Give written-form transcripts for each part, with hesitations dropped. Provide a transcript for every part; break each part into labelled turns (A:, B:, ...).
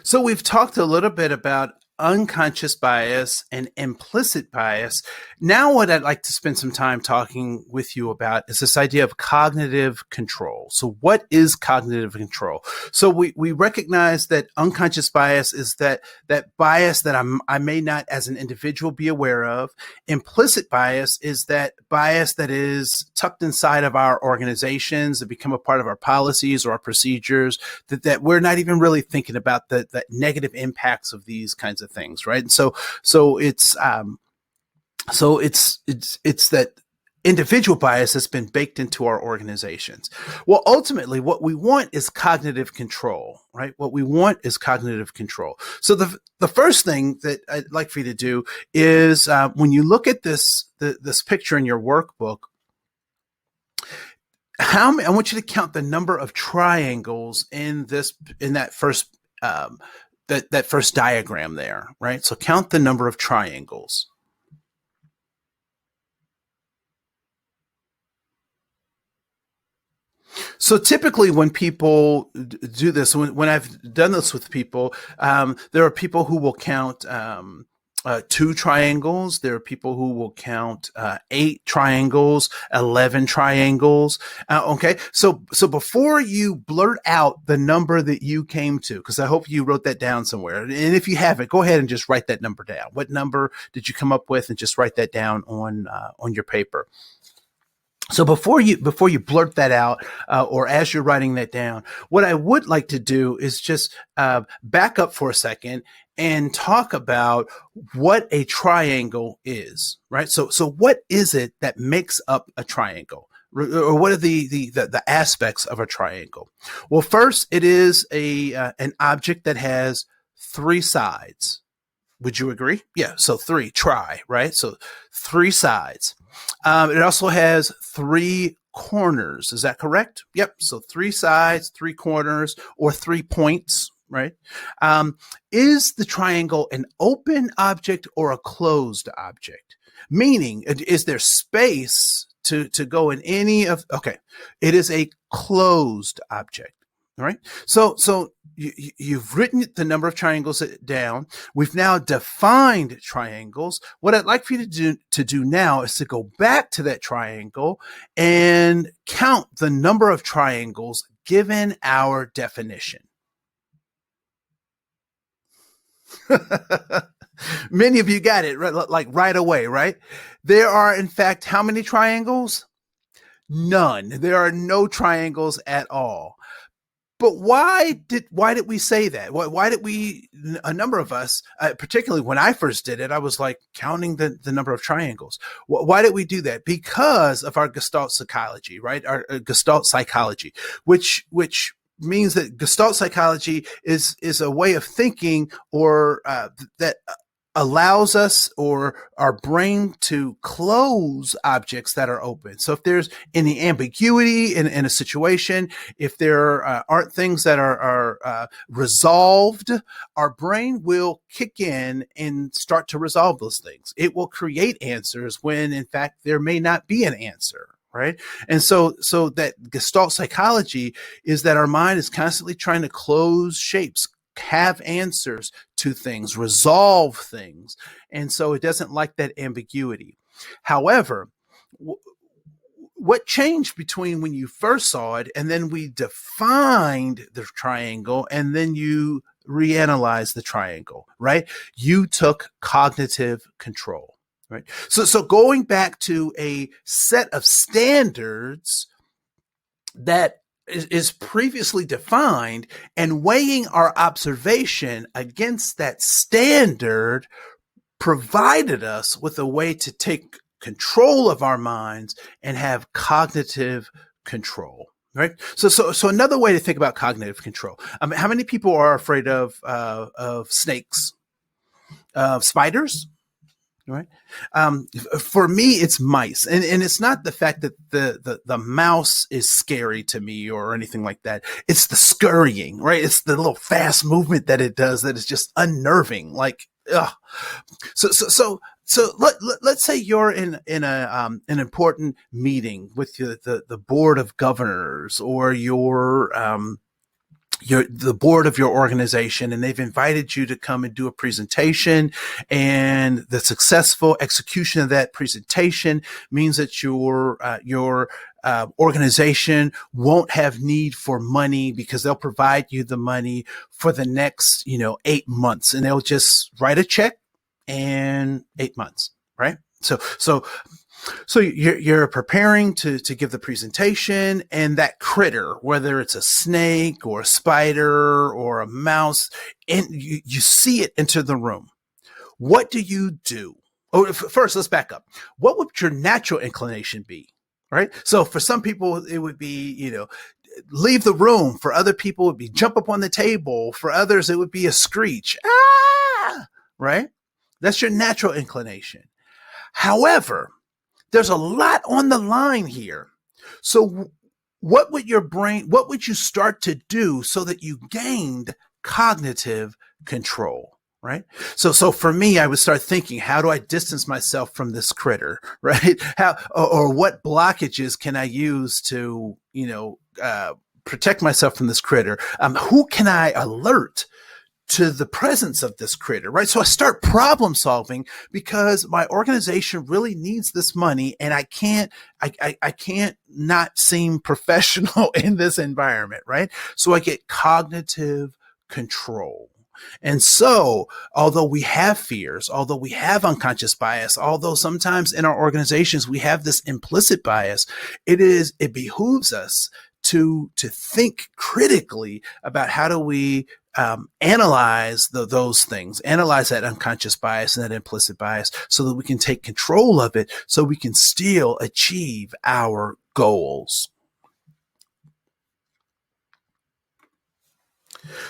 A: So we've talked a little bit about unconscious bias and implicit bias. Now, what I'd like to spend some time talking with you about is this idea of cognitive control. So what is cognitive control? So we recognize that unconscious bias is that bias that I may not as an individual be aware of. Implicit bias is that bias that is tucked inside of our organizations, that become a part of our policies or our procedures, that we're not even really thinking about the negative impacts of these kinds of things, right? And so it's that individual bias that's been baked into our organizations. Well, ultimately, what we want is cognitive control, right? What we want is cognitive control. So the first thing that I'd like for you to do is when you look at this picture in your workbook, I want you to count the number of triangles in that first that first diagram there, right? So count the number of triangles. So typically when people do this, when I've done this with people, there are people who will count 2 triangles. There are people who will count 8 triangles, 11 triangles. Okay. So before you blurt out the number that you came to, because I hope you wrote that down somewhere. And if you haven't, go ahead and just write that number down. What number did you come up with? And just write that down on your paper. So before you blurt that out, or as you're writing that down, what I would like to do is just back up for a second and talk about what a triangle is, right? So what is it that makes up a triangle? Or what are the aspects of a triangle? Well, first, it is an object that has 3 sides. Would you agree? Yeah. So 3, right? So 3 sides. It also has 3 corners. Is that correct? Yep. So 3 sides, 3 corners, or 3 points, right? Is the triangle an open object or a closed object? Meaning, is there space to go in any of? Okay, it is a closed object. All right. So you've written the number of triangles down. We've now defined triangles. What I'd like for you to do now is to go back to that triangle and count the number of triangles given our definition. Many of you got it right away, right? There are, in fact, how many triangles? None. There are no triangles at all. But why did we say that? Why did a number of us, particularly when I first did it, I was like counting the number of triangles. Why did we do that? Because of our Gestalt psychology, right? Our Gestalt psychology, which means that Gestalt psychology is a way of thinking or that allows us or our brain to close objects that are open. So if there's any ambiguity in a situation, if there aren't things that are resolved, our brain will kick in and start to resolve those things. It will create answers when in fact there may not be an answer. Right. And so that Gestalt psychology is that our mind is constantly trying to close shapes, have answers to things, resolve things. And so it doesn't like that ambiguity. However, what changed between when you first saw it and then we defined the triangle and then you reanalyzed the triangle, right? You took cognitive control. Right. So going back to a set of standards that is previously defined and weighing our observation against that standard provided us with a way to take control of our minds and have cognitive control. Right. So another way to think about cognitive control. How many people are afraid of snakes, spiders? Right. For me, it's mice, and it's not the fact that the mouse is scary to me or anything like that. It's the scurrying, right? It's the little fast movement that it does that is just unnerving. Like, ugh. So let's say you're in an important meeting with the board of governors, or you're the board of your organization, and they've invited you to come and do a presentation, and the successful execution of that presentation means that your organization won't have need for money because they'll provide you the money for the next 8 months, and they'll just write a check and 8 months, right? So you're preparing to give the presentation, and that critter, whether it's a snake or a spider or a mouse, and you see it enter the room. What do you do? Oh, first, let's back up. What would your natural inclination be? Right. So for some people, it would be, leave the room. For other people, it would be jump up on the table. For others, it would be a screech. Ah! Right. That's your natural inclination. However, there's a lot on the line here. So what would you start to do so that you gained cognitive control, right? So for me, I would start thinking, how do I distance myself from this critter, right? Or what blockages can I use to, protect myself from this critter? Who can I alert to the presence of this critter, right? So I start problem solving because my organization really needs this money, and I can't not seem professional in this environment, right? So I get cognitive control. And so, although we have fears, although we have unconscious bias, although sometimes in our organizations we have this implicit bias, it behooves us to think critically about how do we analyze those things, analyze that unconscious bias and that implicit bias so that we can take control of it, so we can still achieve our goals.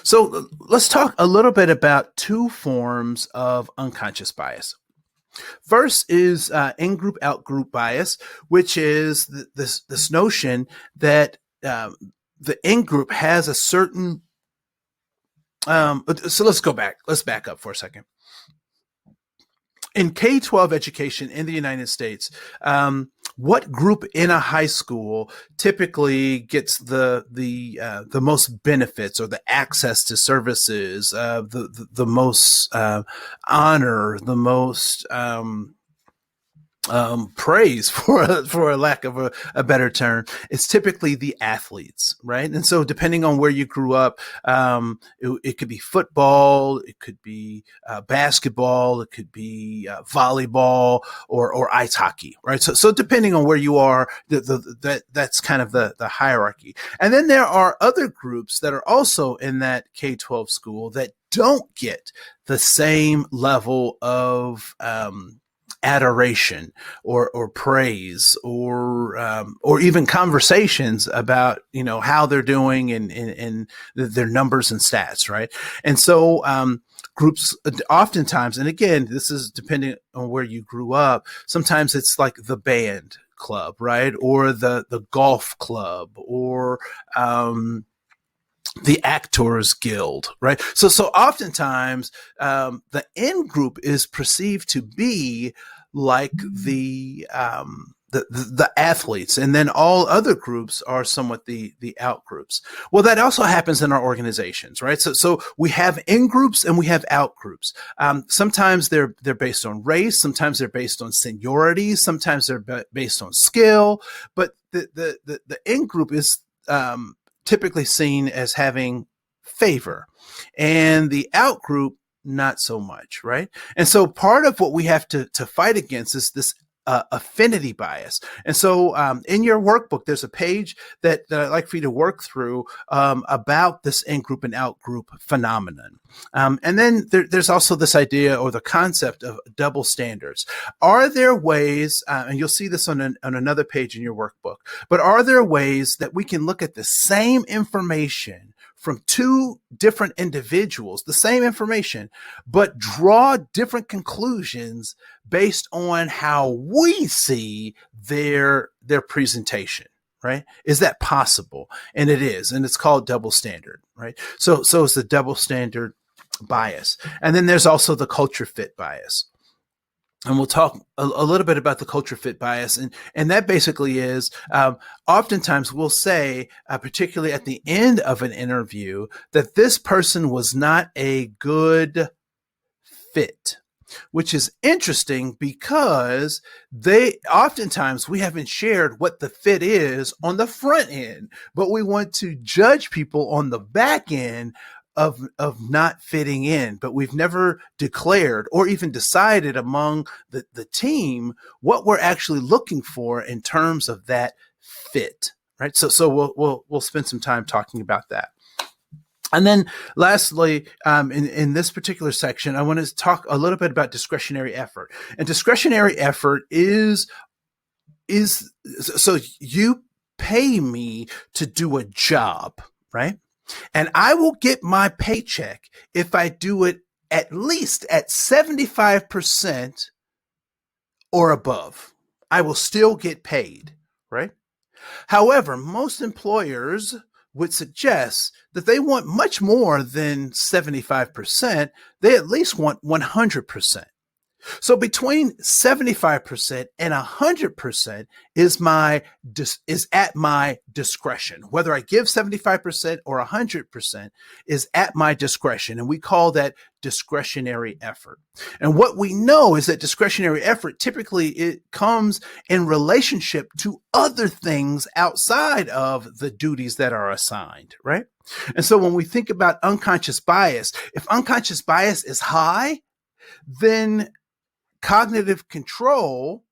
A: So let's talk a little bit about two forms of unconscious bias. First is in-group, out-group bias, which is this notion that the in-group has a certain so let's go back. Let's back up for a second. In K-12 education in the United States, what group in a high school typically gets the most benefits or the access to services, the most honor, the most praise, for a lack of a better term? It's typically the athletes, right? And so depending on where you grew up, it could be football, it could be basketball, it could be volleyball or ice hockey, right? So depending on where you are, that's kind of the hierarchy. And then there are other groups that are also in that K-12 school that don't get the same level of adoration or praise or even conversations about how they're doing and their numbers and stats, right? And so groups oftentimes, and again, this is depending on where you grew up, sometimes it's like the band club, right? Or the golf club, or the Actors Guild, right? So oftentimes the in group is perceived to be like the athletes, and then all other groups are somewhat the out groups. Well, that also happens in our organizations, right? So we have in groups and we have out groups. Sometimes they're based on race, sometimes they're based on seniority, sometimes they're based on skill, but the in group is typically seen as having favor, and the out group not so much, right? And so part of what we have to fight against is this affinity bias. And so in your workbook, there's a page that I'd like for you to work through about this in-group and out-group phenomenon. And then there's also this idea or the concept of double standards. Are there ways, and you'll see this on another page in your workbook, but are there ways that we can look at the same information from two different individuals, the same information, but draw different conclusions based on how we see their presentation, right? Is that possible? And it is, and it's called double standard, right? So it's the double standard bias. And then there's also the culture fit bias. and we'll talk a little bit about the culture fit bias. And that basically is oftentimes we'll say, particularly at the end of an interview, that this person was not a good fit, which is interesting because they oftentimes we haven't shared what the fit is on the front end, but we want to judge people on the back end of not fitting in, but we've never declared or even decided among the team what we're actually looking for in terms of that fit, right? So we'll spend some time talking about that. And then lastly, in this particular section, I want to talk a little bit about discretionary effort. And discretionary effort is so you pay me to do a job, right? And I will get my paycheck if I do it at least at 75% or above. I will still get paid, right? However, most employers would suggest that they want much more than 75%. They at least want 100%. So between 75% and 100% is at my discretion. Whether I give 75% or 100% is at my discretion. And we call that discretionary effort. And what we know is that discretionary effort typically it comes in relationship to other things outside of the duties that are assigned, right? And so when we think about unconscious bias, if unconscious bias is high, then cognitive control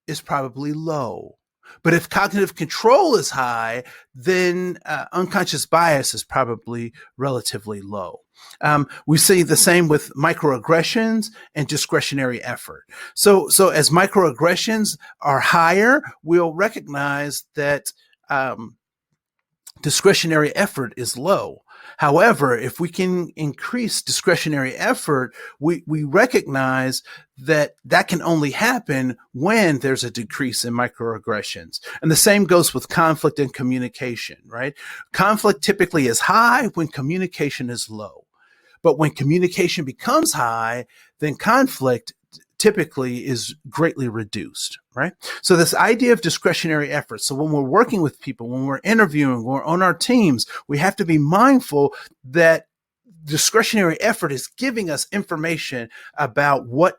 A: is probably low. But if cognitive control is high, then unconscious bias is probably relatively low. We see the same with microaggressions and discretionary effort. So as microaggressions are higher, we'll recognize that discretionary effort is low. However, if we can increase discretionary effort, we recognize that can only happen when there's a decrease in microaggressions. And the same goes with conflict and communication, right? Conflict typically is high when communication is low. But when communication becomes high, then conflict typically is greatly reduced, right? So this idea of discretionary effort. So when we're working with people, when we're interviewing, when we're on our teams, we have to be mindful that discretionary effort is giving us information about what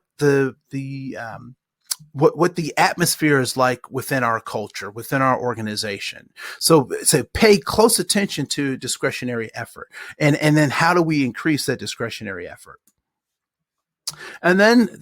A: what the atmosphere is like within our culture, within our organization. So pay close attention to discretionary effort. And then how do we increase that discretionary effort? And then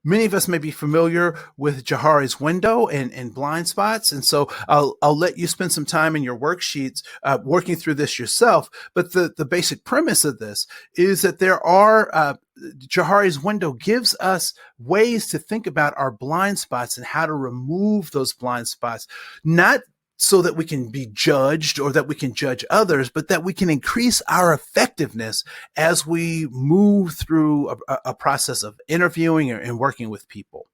A: many of us may be familiar with Johars Window and blind spots. And so I'll let you spend some time in your worksheets working through this yourself. But the basic premise of this is that there are Johars Window gives us ways to think about our blind spots and how to remove those blind spots, not so that we can be judged or that we can judge others, but that we can increase our effectiveness as we move through a process of interviewing and working with people.